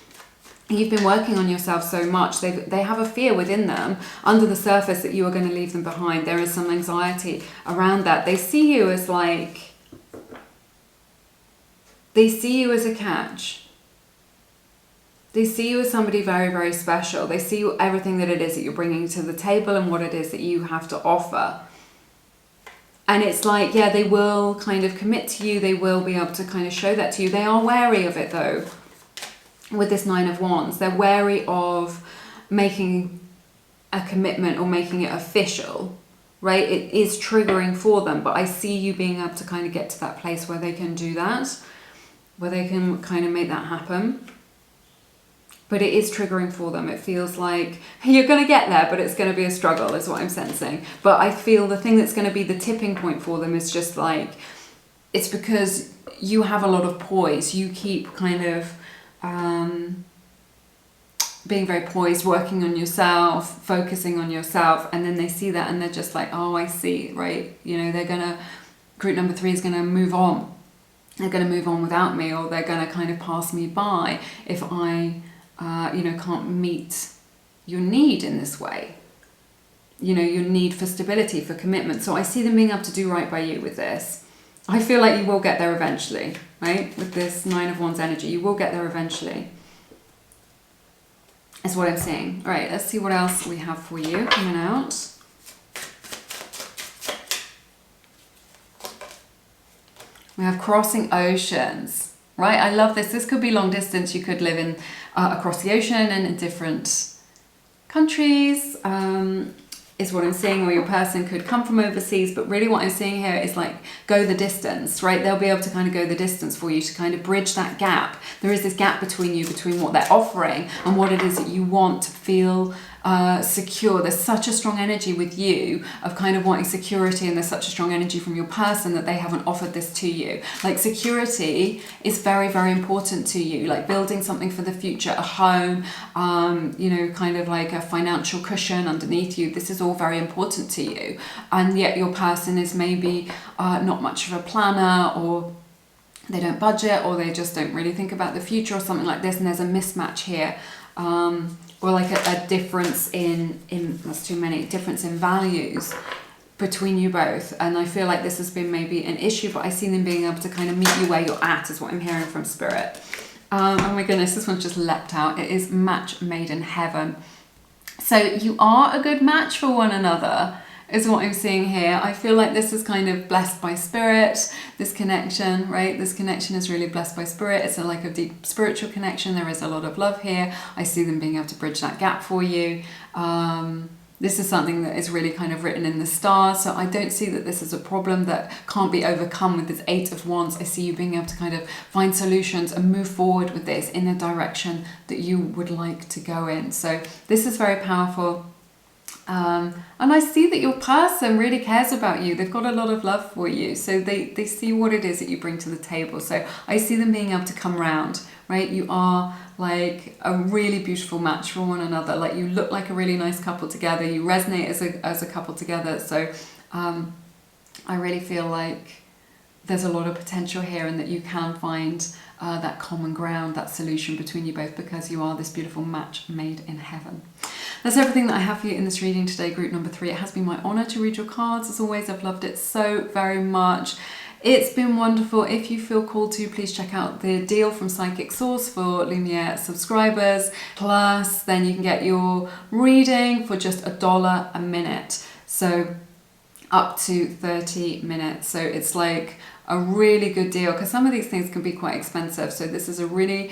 You've been working on yourself so much. They have a fear within them under the surface that you are going to leave them behind. There is some anxiety around that. They see you as like, they see you as a catch. They see you as somebody very, very special. They see you, everything that it is that you're bringing to the table and what it is that you have to offer. And it's like, yeah, they will kind of commit to you. They will be able to kind of show that to you. They are wary of it though. With this Nine of Wands, they're wary of making a commitment or making it official, right? It is triggering for them, but I see you being able to kind of get to that place where they can do that, where they can kind of make that happen. But it is triggering for them. It feels like you're going to get there, but it's going to be a struggle is what I'm sensing. But I feel the thing that's going to be the tipping point for them is just like, it's because you have a lot of poise. You keep kind of being very poised, working on yourself, focusing on yourself, and then they see that and they're just like, oh, I see, right? You know, group number 3 is gonna move on. They're gonna move on without me, or they're gonna kind of pass me by if I, can't meet your need in this way. You know, your need for stability, for commitment. So I see them being able to do right by you with this. I feel like you will get there eventually, right? With this 9 of Wands energy, you will get there eventually. Is what I'm seeing. All right, let's see what else we have for you coming out. We have crossing oceans, right? I love this. This could be long distance. You could live in across the ocean and in different countries, is what I'm seeing, or your person could come from overseas, but really what I'm seeing here is like go the distance, right? They'll be able to kind of go the distance for you to kind of bridge that gap. There is this gap between you, between what they're offering and what it is that you want to feel secure. There's such a strong energy with you of kind of wanting security, and there's such a strong energy from your person that they haven't offered this to you. Like security is very, very important to you, like building something for the future, a home, kind of like a financial cushion underneath you. This is all very important to you, and yet your person is maybe not much of a planner, or they don't budget, or they just don't really think about the future or something like this, and there's a mismatch here. Or like a difference in that's too many, difference in values between you both. And I feel like this has been maybe an issue, but I see them being able to kind of meet you where you're at, is what I'm hearing from Spirit. Oh my goodness, this one just leapt out. It is match made in heaven. So you are a good match for one another, is what I'm seeing here. I feel like this is kind of blessed by Spirit, this connection, right? This connection is really blessed by Spirit. It's like a deep spiritual connection. There is a lot of love here. I see them being able to bridge that gap for you. This is something that is really kind of written in the stars. So I don't see that this is a problem that can't be overcome with this 8 of Wands. I see you being able to kind of find solutions and move forward with this in the direction that you would like to go in. So this is very powerful. And I see that your person really cares about you. They've got a lot of love for you. So they see what it is that you bring to the table. So I see them being able to come round, right? You are like a really beautiful match for one another. Like you look like a really nice couple together. You resonate as a couple together. So I really feel like there's a lot of potential here, and that you can find that common ground, that solution between you both, because you are this beautiful match made in heaven. That's everything that I have for you in this reading today, group number 3. It has been my honour to read your cards. As always, I've loved it so very much. It's been wonderful. If you feel called to, please check out the deal from Psychic Source for Lumiere subscribers. Plus, then you can get your reading for just $1 a minute. So up to 30 minutes. So it's like a really good deal, because some of these things can be quite expensive. So this is a really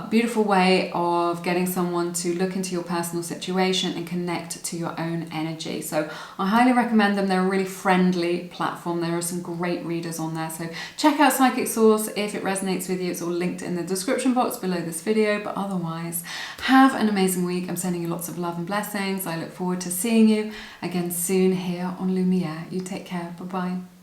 beautiful way of getting someone to look into your personal situation and connect to your own energy. So I highly recommend them. They're a really friendly platform. There are some great readers on there. So check out Psychic Source if it resonates with you. It's all linked in the description box below this video. But otherwise, have an amazing week. I'm sending you lots of love and blessings. I look forward to seeing you again soon here on Lumiere. You take care. Bye-bye.